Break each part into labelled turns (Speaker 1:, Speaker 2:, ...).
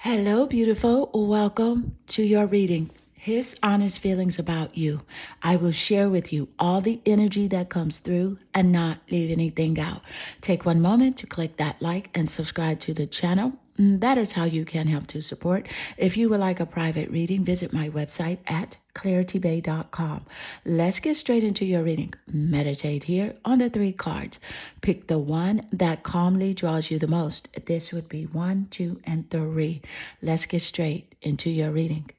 Speaker 1: Hello, beautiful. Welcome to your reading. His honest feelings about you. I will share with you all the energy that comes through and not leave anything out. Take one moment to click that like and subscribe to the channel. That is how you can help to support. If you would like a private reading, visit my website at claritybay.com. Let's get straight into your reading. Meditate here on the three cards. Pick the one that calmly draws you the most. This would be 1, 2, and 3. Let's get straight into your reading.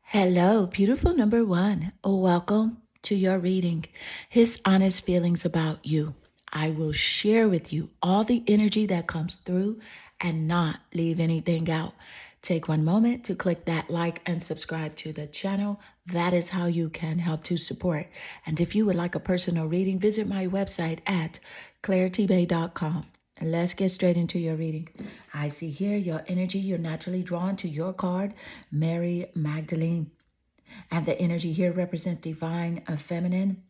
Speaker 1: Hello, beautiful number 1. Welcome to your reading. His honest feelings about you. I will share with you all the energy that comes through and not leave anything out. Take one moment to click that like and subscribe to the channel. That is how you can help to support. And if you would like a personal reading, visit my website at claritybay.com. Let's get straight into your reading. I see here your energy. You're naturally drawn to your card, Mary Magdalene. And the energy here represents divine feminine,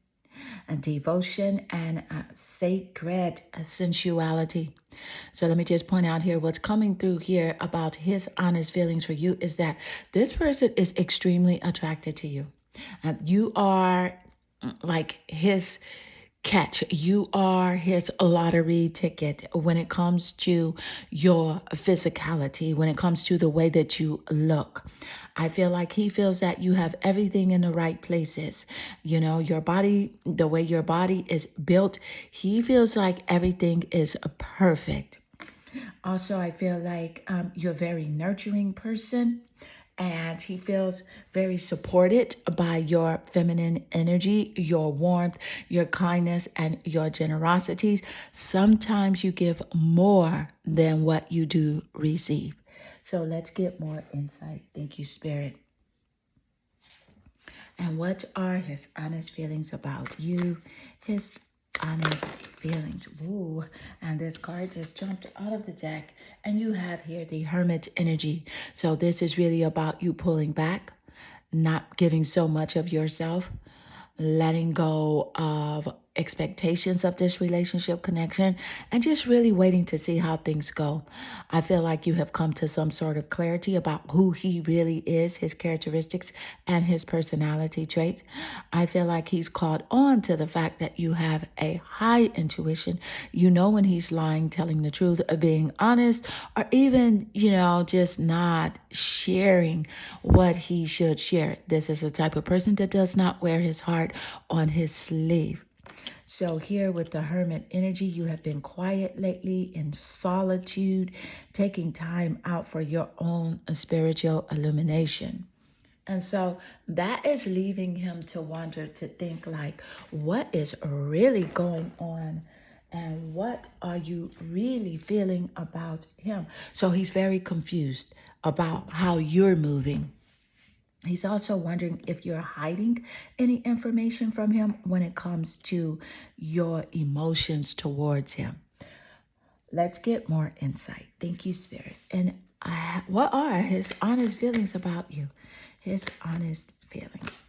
Speaker 1: devotion, and sacred sensuality. So let me just point out here what's coming through here about his honest feelings for you is that this person is extremely attracted to you. You are like his catch. You are his lottery ticket when it comes to your physicality, when it comes to the way that you look. I feel like he feels that you have everything in the right places. You know, your body, the way your body is built, he feels like everything is perfect. Also, I feel like you're a very nurturing person, and he feels very supported by your feminine energy, your warmth, your kindness, and your generosities. Sometimes you give more than what you do receive. So let's get more insight. Thank you, Spirit. And what are his honest feelings about you? His honest feelings. Ooh, and this card just jumped out of the deck. And you have here the Hermit energy. So this is really about you pulling back, not giving so much of yourself, letting go of expectations of this relationship connection, and just really waiting to see how things go. I feel like you have come to some sort of clarity about who he really is, his characteristics, and his personality traits. I feel like he's caught on to the fact that you have a high intuition. You know when he's lying, telling the truth, or being honest, or even, just not sharing what he should share. This is a type of person that does not wear his heart on his sleeve. So here with the Hermit energy, you have been quiet lately in solitude, taking time out for your own spiritual illumination. And so that is leaving him to wonder, to think like, what is really going on? And what are you really feeling about him? So he's very confused about how you're moving. He's also wondering if you're hiding any information from him when it comes to your emotions towards him. Let's get more insight. Thank you, Spirit. And what are his honest feelings about you? His honest feelings.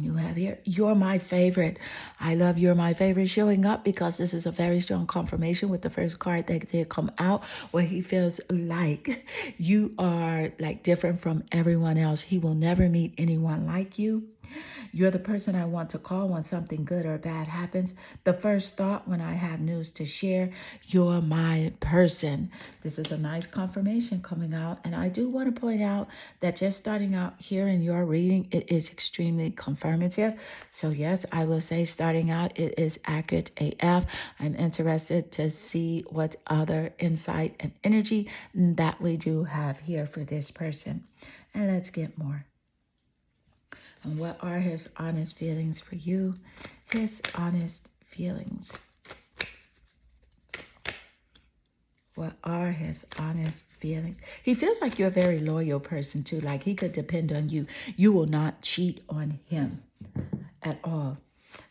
Speaker 1: You have here, you're my favorite. I love you're my favorite showing up because this is a very strong confirmation with the first card that did come out where he feels like you are like different from everyone else. He will never meet anyone like you. You're the person I want to call when something good or bad happens. The first thought when I have news to share, you're my person. This is a nice confirmation coming out. And I do want to point out that just starting out here in your reading, it is extremely confirmative. So yes, I will say starting out, it is accurate AF. I'm interested to see what other insight and energy that we do have here for this person. And let's get more. And what are his honest feelings for you? His honest feelings. What are his honest feelings? He feels like you're a very loyal person too. Like he could depend on you. You will not cheat on him at all.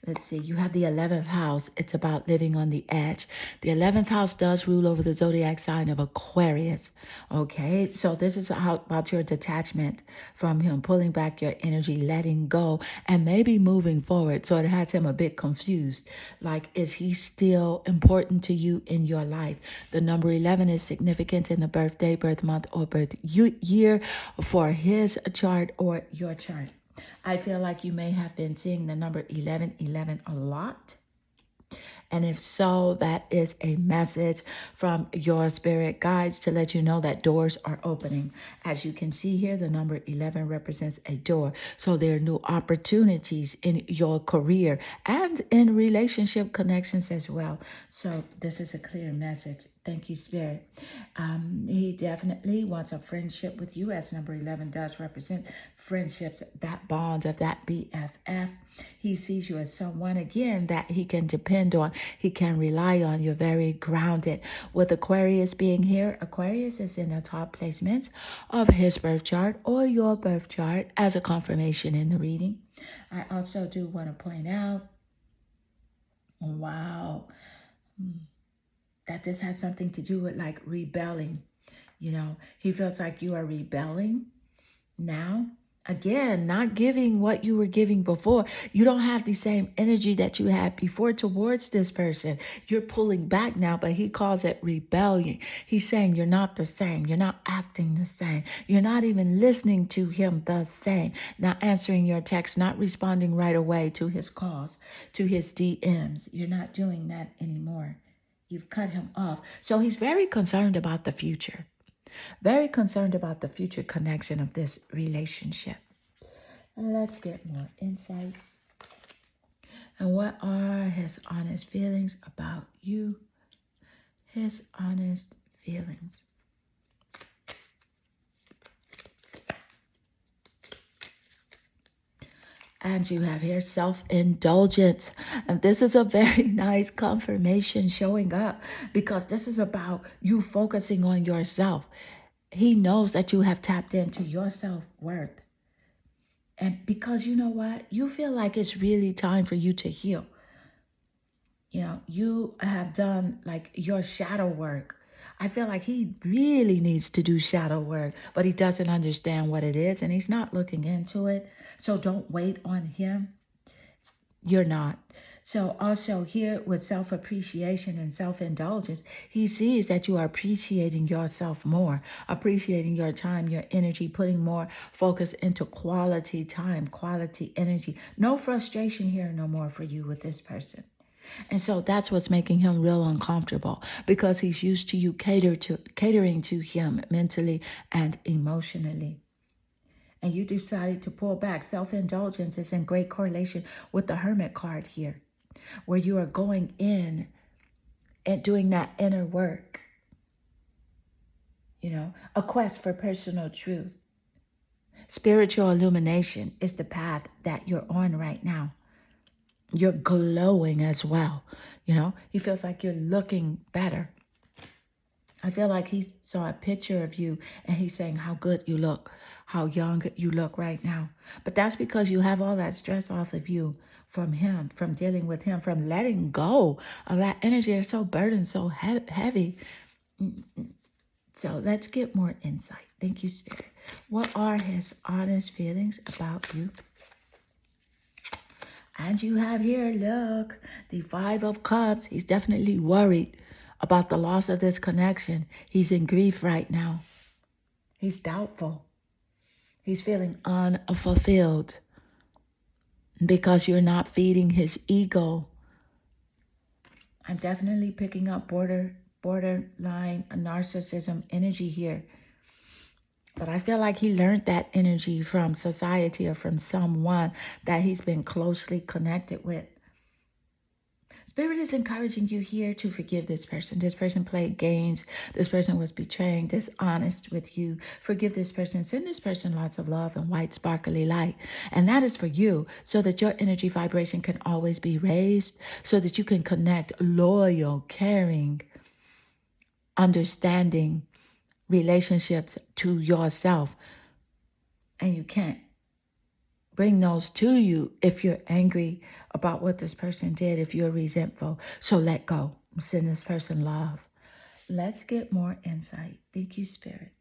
Speaker 1: Let's see, you have the 11th house. It's about living on the edge. The 11th house does rule over the zodiac sign of Aquarius. Okay, so this is how, about your detachment from him, pulling back your energy, letting go, and maybe moving forward. So it has him a bit confused. Like, is he still important to you in your life? The number 11 is significant in the birthday, birth month, or birth year for his chart or your chart. I feel like you may have been seeing the number 1111 a lot. And if so, that is a message from your spirit guides to let you know that doors are opening. As you can see here, the number 11 represents a door. So there are new opportunities in your career and in relationship connections as well. So this is a clear message. Thank you, Spirit. He definitely wants a friendship with you, as number 11 does represent friendships, that bond of that BFF. He sees you as someone, again, that he can depend on, he can rely on. You're very grounded. With Aquarius being here, Aquarius is in the top placements of his birth chart or your birth chart as a confirmation in the reading. I also do want to point out, wow, that this has something to do with like rebelling. You know, he feels like you are rebelling now. Again, not giving what you were giving before. You don't have the same energy that you had before towards this person. You're pulling back now, but he calls it rebellion. He's saying you're not the same. You're not acting the same. You're not even listening to him the same. Not answering your text, not responding right away to his calls, to his DMs. You're not doing that anymore. You've cut him off. So he's very concerned about the future. Very concerned about the future connection of this relationship. Let's get more insight. And what are his honest feelings about you? His honest feelings. And you have here self-indulgence. And this is a very nice confirmation showing up, because this is about you focusing on yourself. He knows that you have tapped into your self-worth. And because you know what? You feel like it's really time for you to heal. You know, you have done like your shadow work. I feel like he really needs to do shadow work, but he doesn't understand what it is and he's not looking into it. So don't wait on him. You're not. So also here with self-appreciation and self-indulgence, he sees that you are appreciating yourself more, appreciating your time, your energy, putting more focus into quality time, quality energy. No frustration here no more for you with this person. And so that's what's making him real uncomfortable, because he's used to you catering to him mentally and emotionally. And you decided to pull back. Self-indulgence is in great correlation with the Hermit card here, where you are going in and doing that inner work. You know, a quest for personal truth. Spiritual illumination is the path that you're on right now. You're glowing as well. You know, he feels like you're looking better. I feel like he saw a picture of you and he's saying how good you look, how young you look right now. But that's because you have all that stress off of you from him, from dealing with him, from letting go of that energy. It's so burdened, so heavy. So let's get more insight. Thank you, Spirit. What are his honest feelings about you? And you have here, look, the 5 of Cups. He's definitely worried about the loss of this connection. He's in grief right now. He's doubtful. He's feeling unfulfilled because you're not feeding his ego. I'm definitely picking up borderline narcissism energy here. But I feel like he learned that energy from society or from someone that he's been closely connected with. Spirit is encouraging you here to forgive this person. This person played games. This person was betraying, dishonest with you. Forgive this person. Send this person lots of love and white sparkly light. And that is for you, so that your energy vibration can always be raised, so that you can connect loyal, caring, understanding relationships to yourself. And you can't bring those to you if you're angry about what this person did, if you're resentful. So let go. Send this person love. Let's get more insight. Thank you, Spirit.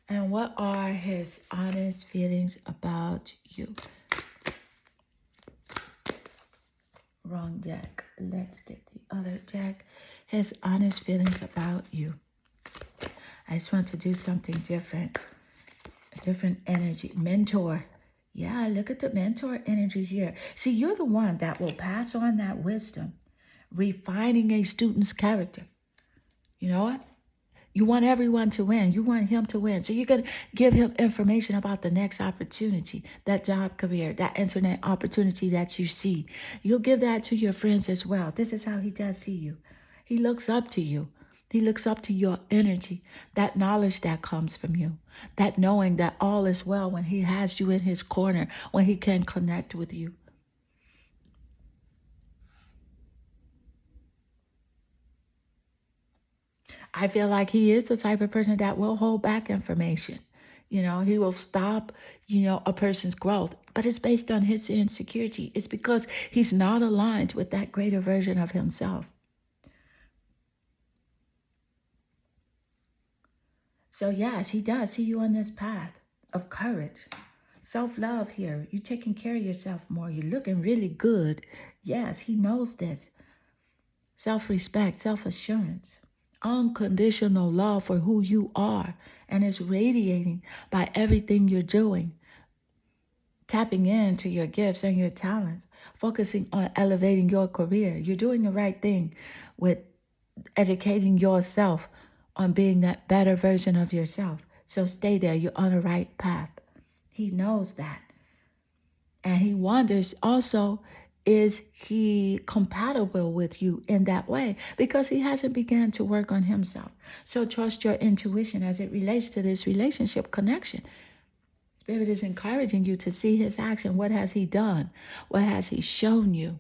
Speaker 1: And what are his honest feelings about you? Wrong deck. Let's get the other deck. His honest feelings about you. I just want to do something different. A different energy. Mentor. Yeah, look at the mentor energy here. See, you're the one that will pass on that wisdom, refining a student's character. You know what? You want everyone to win. You want him to win. So you're going to give him information about the next opportunity, that job career, that internet opportunity that you see. You'll give that to your friends as well. This is how he does see you. He looks up to you. He looks up to your energy, that knowledge that comes from you, that knowing that all is well when he has you in his corner, when he can connect with you. I feel like he is the type of person that will hold back information. You know, he will stop, a person's growth, but it's based on his insecurity. It's because he's not aligned with that greater version of himself. So yes, he does see you on this path of courage, self-love here. You're taking care of yourself more. You're looking really good. Yes, he knows this. Self-respect, self-assurance, unconditional love for who you are, and it's radiating by everything you're doing. Tapping into your gifts and your talents, focusing on elevating your career. You're doing the right thing with educating yourself on being that better version of yourself. So stay there. You're on the right path. He knows that. And he wonders also, is he compatible with you in that way? Because he hasn't begun to work on himself. So trust your intuition as it relates to this relationship connection. Spirit is encouraging you to see his action. What has he done? What has he shown you?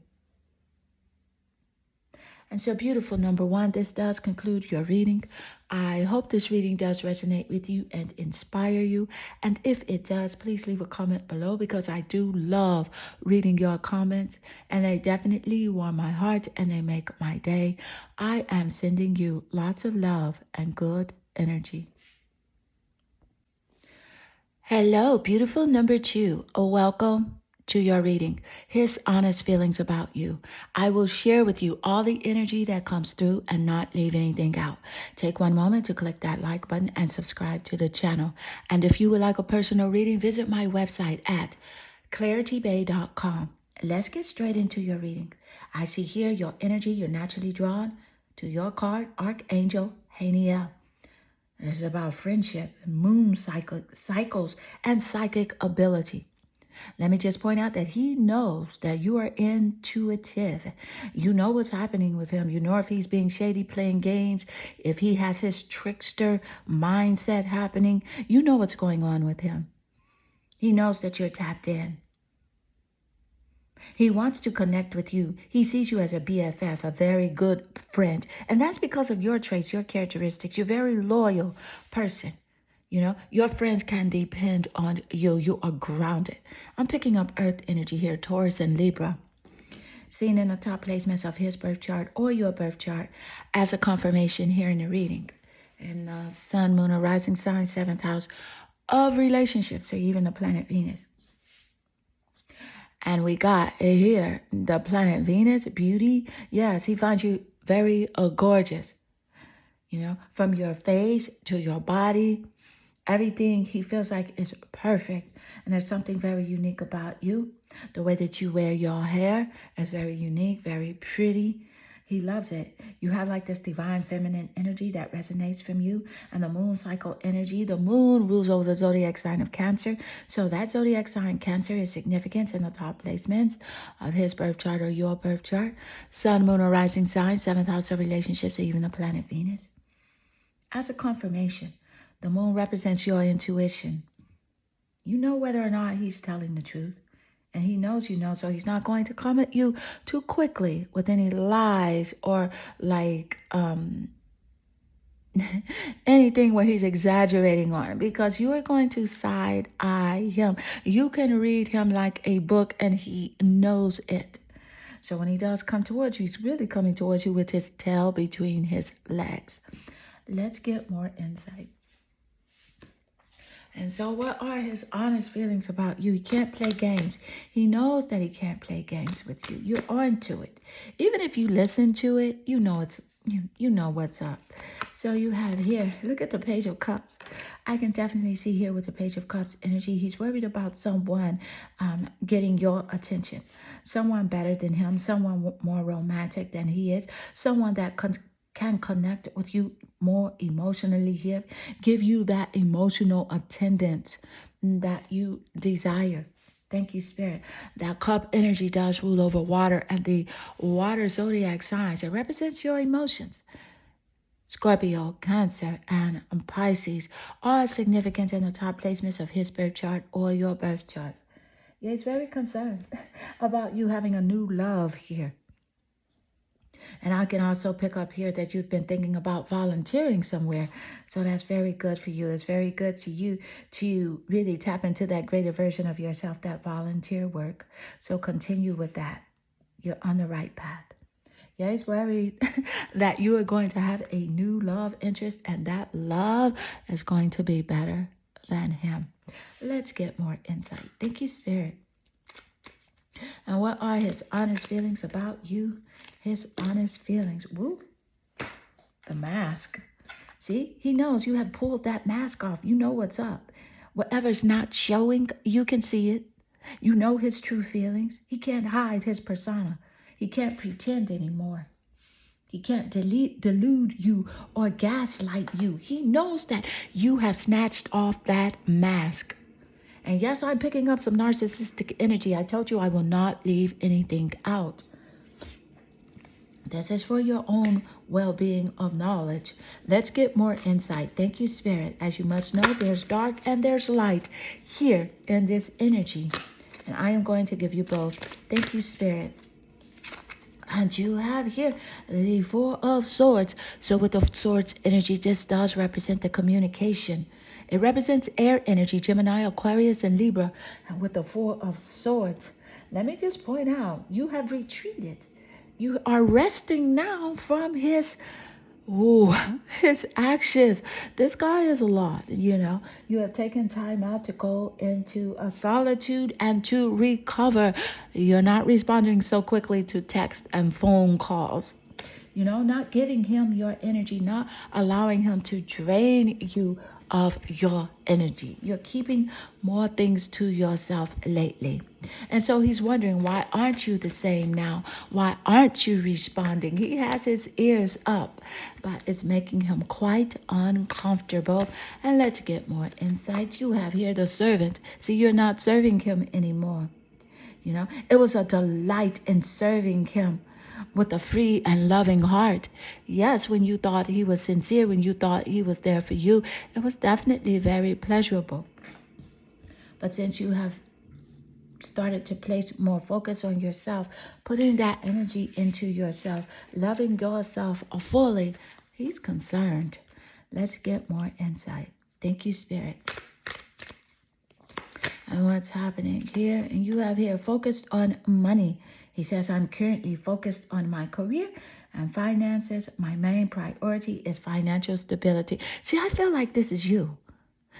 Speaker 1: And so beautiful, number one, this does conclude your reading. I hope this reading does resonate with you and inspire you. And if it does, please leave a comment below because I do love reading your comments and they definitely warm my heart and they make my day. I am sending you lots of love and good energy. Hello, beautiful number two. Welcome to your reading. His honest feelings about you. I will share with you all the energy that comes through and not leave anything out. Take one moment to click that like button and subscribe to the channel. And if you would like a personal reading, visit my website at claritybay.com. Let's get straight into your reading. I see here your energy. You're naturally drawn to your card, Archangel Haniel. This is about friendship, moon cycles, and psychic ability. Let me just point out that he knows that you are intuitive. You know what's happening with him. You know if he's being shady, playing games, if he has his trickster mindset happening. You know what's going on with him. He knows that you're tapped in. He wants to connect with you. He sees you as a BFF, a very good friend. And that's because of your traits, your characteristics. You're a very loyal person. You know, your friends can depend on you. You are grounded. I'm picking up earth energy here, Taurus and Libra. Seen in the top placements of his birth chart or your birth chart as a confirmation here in the reading. In the sun, moon, or rising sign, 7th house of relationships, or even the planet Venus. And we got here the planet Venus, beauty. Yes, he finds you very gorgeous. You know, from your face to your body, everything he feels like is perfect. And there's something very unique about you. The way that you wear your hair is very unique, very pretty. He loves it. You have like this divine feminine energy that resonates from you. And the moon cycle energy, the moon rules over the zodiac sign of Cancer. So that zodiac sign Cancer is significant in the top placements of his birth chart or your birth chart. Sun, moon, or rising sign, 7th house of relationships, or even the planet Venus. As a confirmation, the moon represents your intuition. You know whether or not he's telling the truth. And he knows you know, so he's not going to come at you too quickly with any lies or like anything where he's exaggerating on, because you are going to side eye him. You can read him like a book and he knows it. So when he does come towards you, he's really coming towards you with his tail between his legs. Let's get more insight. And so, what are his honest feelings about you? He can't play games. He knows that he can't play games with you. You're on to it. Even if you listen to it, you know you know what's up. So you have here, look at the Page of Cups. I can definitely see here with the Page of Cups energy, he's worried about someone getting your attention. Someone better than him, someone more romantic than he is, someone that can connect with you more emotionally here, give you that emotional attendance that you desire. Thank you, Spirit. That cup energy does rule over water, and the water zodiac signs, it represents your emotions. Scorpio, Cancer, and Pisces are significant in the top placements of his birth chart or your birth chart. Yeah, he's very concerned about you having a new love here. And I can also pick up here that you've been thinking about volunteering somewhere. So that's very good for you. It's very good for you to really tap into that greater version of yourself, that volunteer work. So continue with that. You're on the right path. Yeah, he's worried that you are going to have a new love interest, and that love is going to be better than him. Let's get more insight. Thank you, Spirit. And what are his honest feelings about you? His honest feelings. Woo. The mask. See, he knows you have pulled that mask off. You know what's up. Whatever's not showing, you can see it. You know his true feelings. He can't hide his persona. He can't pretend anymore. He can't delude you or gaslight you. He knows that you have snatched off that mask. And yes, I'm picking up some narcissistic energy. I told you I will not leave anything out. This is for your own well-being of knowledge. Let's get more insight. Thank you, Spirit. As you must know, there's dark and there's light here in this energy. And I am going to give you both. Thank you, Spirit. And you have here the Four of Swords. So with the Swords energy, this does represent the communication. It represents air energy, Gemini, Aquarius, and Libra. And with the Four of Swords, let me just point out, you have retreated. You are resting now from his actions. This guy is a lot, you know. You have taken time out to go into a solitude and to recover. You're not responding so quickly to text and phone calls. You know, not giving him your energy, not allowing him to drain you of your energy. You're keeping more things to yourself lately. And so he's wondering, why aren't you the same now? Why aren't you responding? He has his ears up, but it's making him quite uncomfortable. And let's get more insight. You have here the servant. See, you're not serving him anymore. You know, it was a delight in serving him with a free and loving heart. Yes, when you thought he was sincere, when you thought he was there for you, it was definitely very pleasurable. But since you have started to place more focus on yourself, putting that energy into yourself, loving yourself fully, he's concerned. Let's get more insight. Thank you, Spirit. And what's happening here? And you have here focused on money. He says, I'm currently focused on my career and finances. My main priority is financial stability. See, I feel like this is you.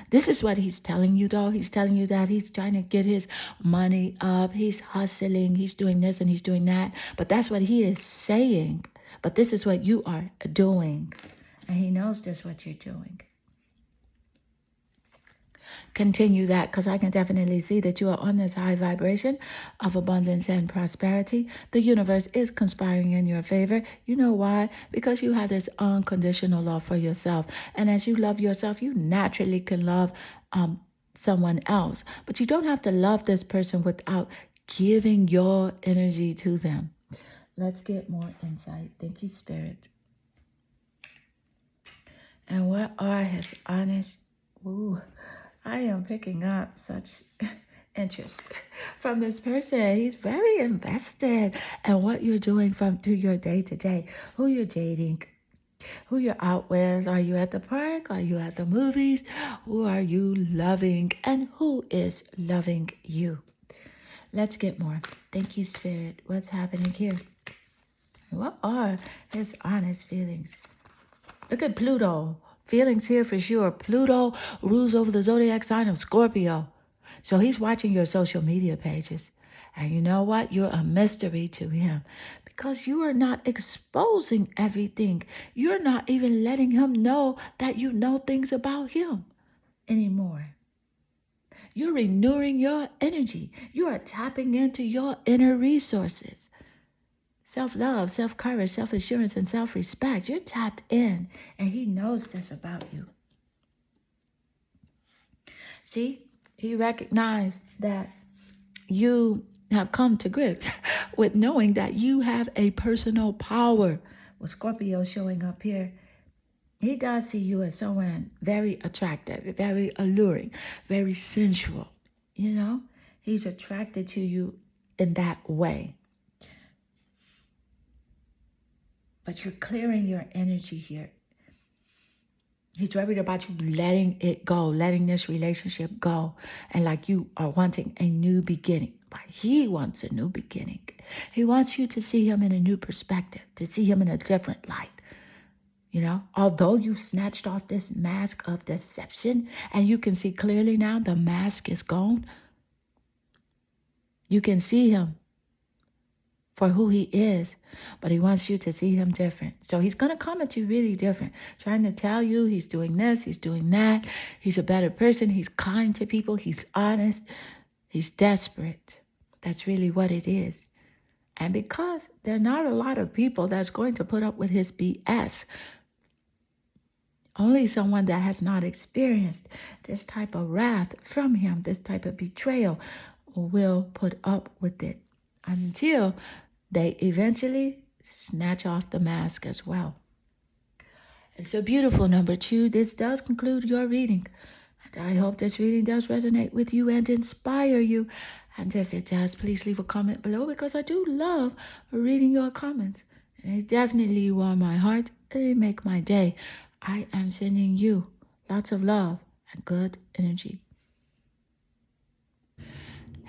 Speaker 1: This is what he's telling you, though. He's telling you that he's trying to get his money up. He's hustling. He's doing this and he's doing that. But that's what he is saying. But this is what you are doing. And he knows this is what you're doing. Continue that, because I can definitely see that you are on this high vibration of abundance and prosperity. The universe is conspiring in your favor. You know why? Because you have this unconditional love for yourself. And as you love yourself, you naturally can love someone else. But you don't have to love this person without giving your energy to them. Let's get more insight. Thank you, Spirit. And what are his honest... I am picking up such interest from this person. He's very invested in what you're doing through your day to day, who you're dating, Who you're out with. Are you at the park? Are you at the movies? Who are you loving? And who is loving you? Let's get more. Thank you, Spirit. What's happening here? What are his honest feelings? Look at Pluto. Feelings here for sure. Pluto rules over the zodiac sign of Scorpio. So he's watching your social media pages. And you know what? You're a mystery to him because you are not exposing everything. You're not even letting him know that you know things about him anymore. You're renewing your energy. You are tapping into your inner resources. Self-love, self-courage, self-assurance, and self-respect. You're tapped in, and he knows this about you. See, he recognized that you have come to grips with knowing that you have a personal power. With Scorpio showing up here, he does see you as someone very attractive, very alluring, very sensual. You know, he's attracted to you in that way. But you're clearing your energy here. He's worried about you letting it go, letting this relationship go. And like you are wanting a new beginning. But he wants a new beginning. He wants you to see him in a new perspective, to see him in a different light. You know, although you've snatched off this mask of deception and you can see clearly now the mask is gone, you can see him for who he is, but he wants you to see him different. So he's going to come at you really different, trying to tell you he's doing this, he's doing that. He's a better person. He's kind to people. He's honest. He's desperate. That's really what it is. And because there are not a lot of people that's going to put up with his BS, only someone that has not experienced this type of wrath from him, this type of betrayal, will put up with it until they eventually snatch off the mask as well. And so beautiful, number 2. This does conclude your reading. And I hope this reading does resonate with you and inspire you. And if it does, please leave a comment below because I do love reading your comments. And they definitely warm my heart. They make my day. I am sending you lots of love and good energy.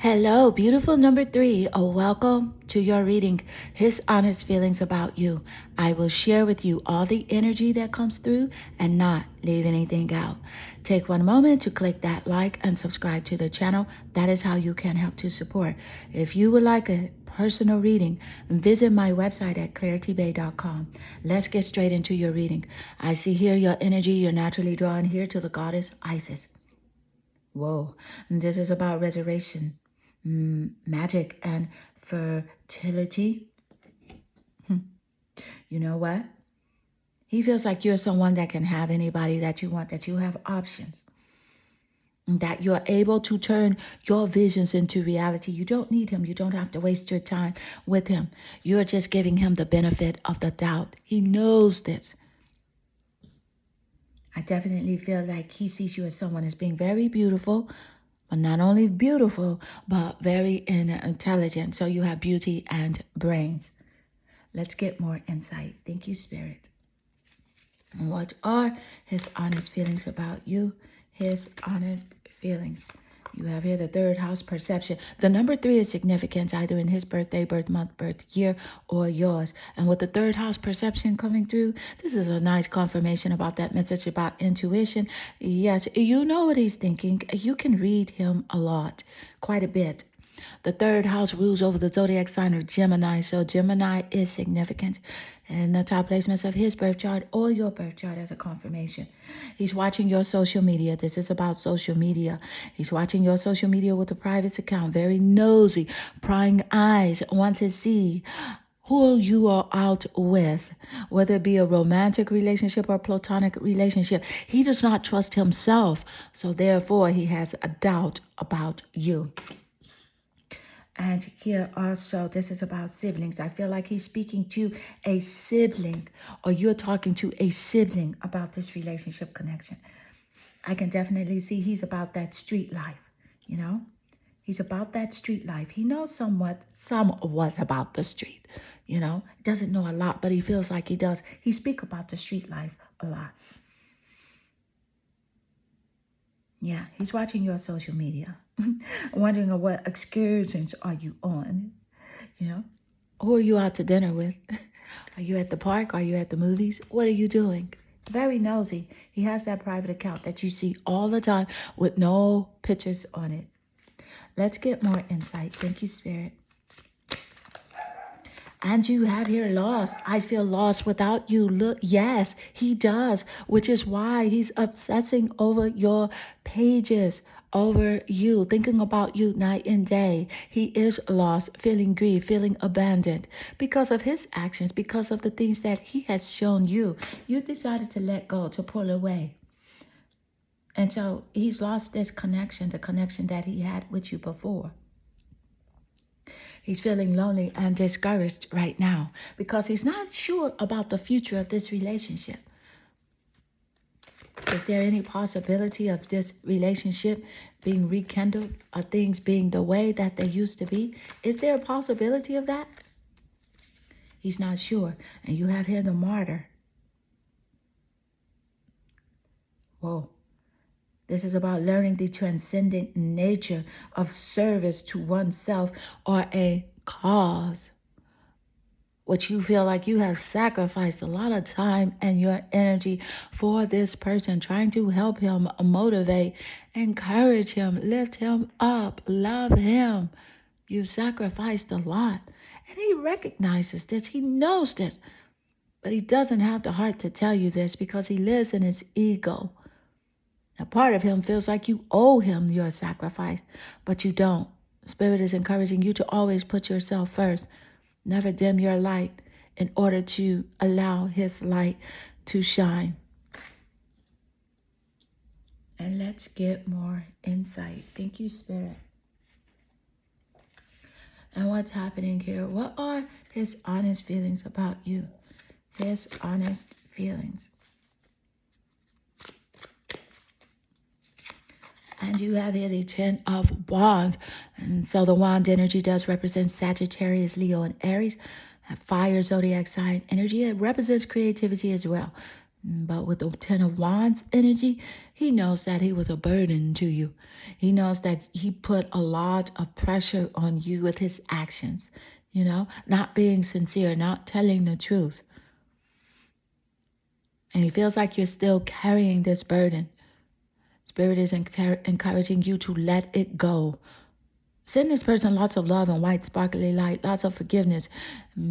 Speaker 1: Hello, beautiful number 3. Welcome to your reading, His Honest Feelings About You. I will share with you all the energy that comes through and not leave anything out. Take one moment to click that like and subscribe to the channel. That is how you can help to support. If you would like a personal reading, visit my website at claritybay.com. Let's get straight into your reading. I see here your energy. You're naturally drawn here to the goddess Isis. Whoa, and this is about resurrection. Magic and fertility. You know what? He feels like you're someone that can have anybody that you want, that you have options, that you're able to turn your visions into reality. You don't need him. You don't have to waste your time with him. You're just giving him the benefit of the doubt. He knows this. I definitely feel like he sees you as someone as being very beautiful, but not only beautiful, but very intelligent. So you have beauty and brains. Let's get more insight. Thank you, Spirit. And what are his honest feelings about you? His honest feelings. You have here the 3rd house perception. The number 3 is significant either in his birthday, birth month, birth year, or yours. And with the 3rd house perception coming through, this is a nice confirmation about that message about intuition. Yes, you know what he's thinking. You can read him a lot, quite a bit. The 3rd house rules over the zodiac sign of Gemini. So Gemini is significant in the top placements of his birth chart or your birth chart as a confirmation. He's watching your social media. This is about social media. He's watching your social media with a private account. Very nosy, prying eyes, want to see who you are out with, whether it be a romantic relationship or platonic relationship. He does not trust himself. So therefore, he has a doubt about you. And here also, this is about siblings. I feel like he's speaking to a sibling, or you're talking to a sibling about this relationship connection. I can definitely see he's about that street life, you know. He's about that street life. He knows somewhat about the street. Doesn't know a lot, but he feels like he does. He speaks about the street life a lot. Yeah, he's watching your social media, wondering what excursions are you on, Who are you out to dinner with? Are you at the park? Are you at the movies? What are you doing? Very nosy. He has that private account that you see all the time with no pictures on it. Let's get more insight. Thank you, Spirit. And you have here lost. I feel lost without you. Look, yes, he does, which is why he's obsessing over your pages, over you, thinking about you night and day. He is lost, feeling grief, feeling abandoned because of his actions, because of the things that he has shown you. You decided to let go, to pull away. And so he's lost this connection, the connection that he had with you before. He's feeling lonely and discouraged right now because he's not sure about the future of this relationship. Is there any possibility of this relationship being rekindled, or things being the way that they used to be? Is there a possibility of that? He's not sure. And you have here the martyr. Whoa. This is about learning the transcendent nature of service to oneself or a cause, which you feel like you have sacrificed a lot of time and your energy for this person, trying to help him, motivate, encourage him, lift him up, love him. You sacrificed a lot. And he recognizes this. He knows this. But he doesn't have the heart to tell you this because he lives in his ego. A part of him feels like you owe him your sacrifice, but you don't. Spirit is encouraging you to always put yourself first. Never dim your light in order to allow his light to shine. And let's get more insight. Thank you, Spirit. And what's happening here? What are his honest feelings about you? His honest feelings. And you have here the 10 of Wands. And so the wand energy does represent Sagittarius, Leo, and Aries. That fire zodiac sign energy. It represents creativity as well. But with the 10 of Wands energy, he knows that he was a burden to you. He knows that he put a lot of pressure on you with his actions. Not being sincere, not telling the truth. And he feels like you're still carrying this burden. Spirit is encouraging you to let it go. Send this person lots of love and white sparkly light, lots of forgiveness,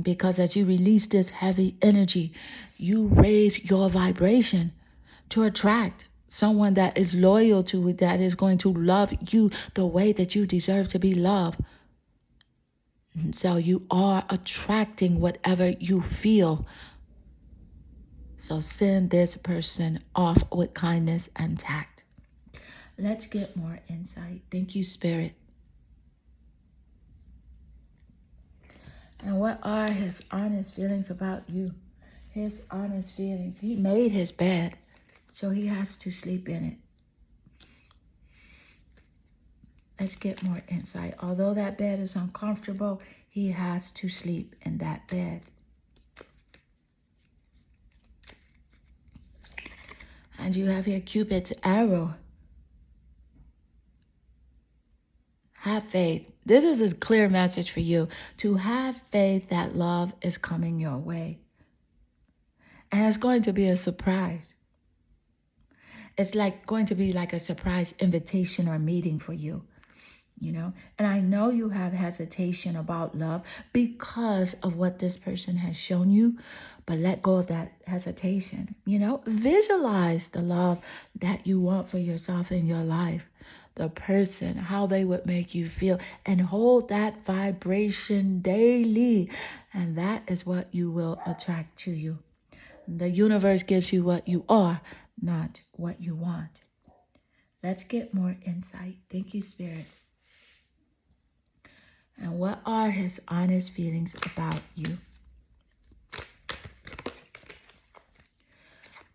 Speaker 1: because as you release this heavy energy, you raise your vibration to attract someone that is loyal to you, that is going to love you the way that you deserve to be loved. So you are attracting whatever you feel. So send this person off with kindness and tact. Let's get more insight. Thank you, Spirit. And what are his honest feelings about you? His honest feelings. He made his bed, so he has to sleep in it. Let's get more insight. Although that bed is uncomfortable, he has to sleep in that bed. And you have here Cupid's arrow. Have faith. This is a clear message for you. To have faith that love is coming your way. And it's going to be a surprise. It's going to be like a surprise invitation or meeting for you. And I know you have hesitation about love because of what this person has shown you, but let go of that hesitation. Visualize the love that you want for yourself in your life. The person, how they would make you feel, and hold that vibration daily. And that is what you will attract to you. The universe gives you what you are, not what you want. Let's get more insight. Thank you, Spirit. And what are his honest feelings about you?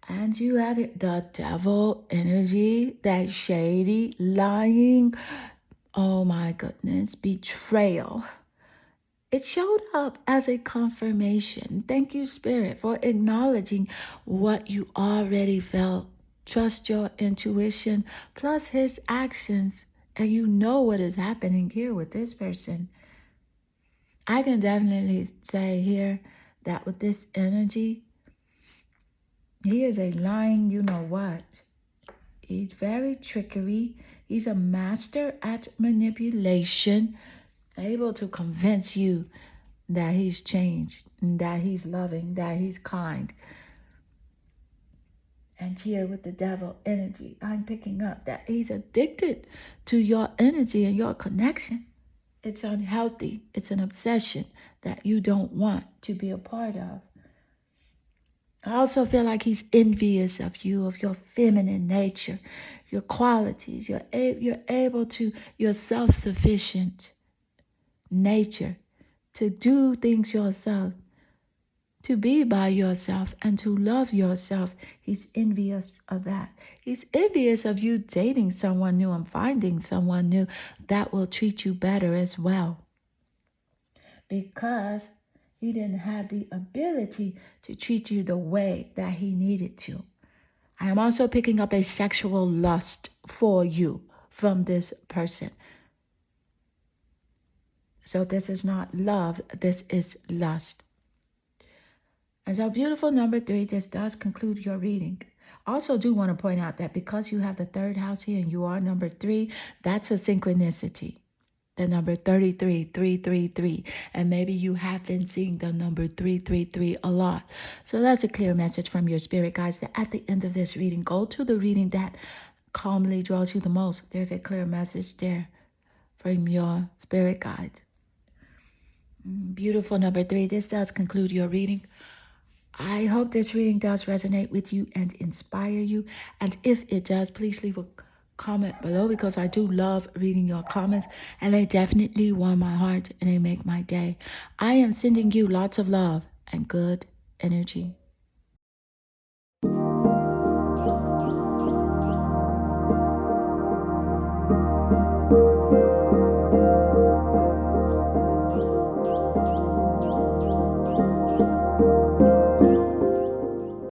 Speaker 1: And you have it, the devil energy, that shady, lying, Oh my goodness, betrayal. It showed up as a confirmation. Thank you, Spirit, for acknowledging what you already felt. Trust your intuition plus his actions, and you know what is happening here with this person. I can definitely say here that with this energy, he is a lying, you know what? He's very trickery. He's a master at manipulation, able to convince you that he's changed, that he's loving, that he's kind. And here with the devil energy, I'm picking up that he's addicted to your energy and your connection. It's unhealthy. It's an obsession that you don't want to be a part of. I also feel like he's envious of you, of your feminine nature, your qualities. You're able to, your self-sufficient nature, to do things yourself, to be by yourself and to love yourself. He's envious of that. He's envious of you dating someone new and finding someone new that will treat you better as well. Because he didn't have the ability to treat you the way that he needed to. I am also picking up a sexual lust for you from this person. So this is not love, this is lust. And so beautiful number 3, this does conclude your reading. I also do want to point out that because you have the third house here and you are number 3, that's a synchronicity. The number 33, 333. And maybe you have been seeing the number 333 a lot. So that's a clear message from your spirit guides that at the end of this reading, go to the reading that calmly draws you the most. There's a clear message there from your spirit guides. Beautiful number 3, this does conclude your reading. I hope this reading does resonate with you and inspire you. And if it does, please leave a comment below because I do love reading your comments and they definitely warm my heart and they make my day. I am sending you lots of love and good energy.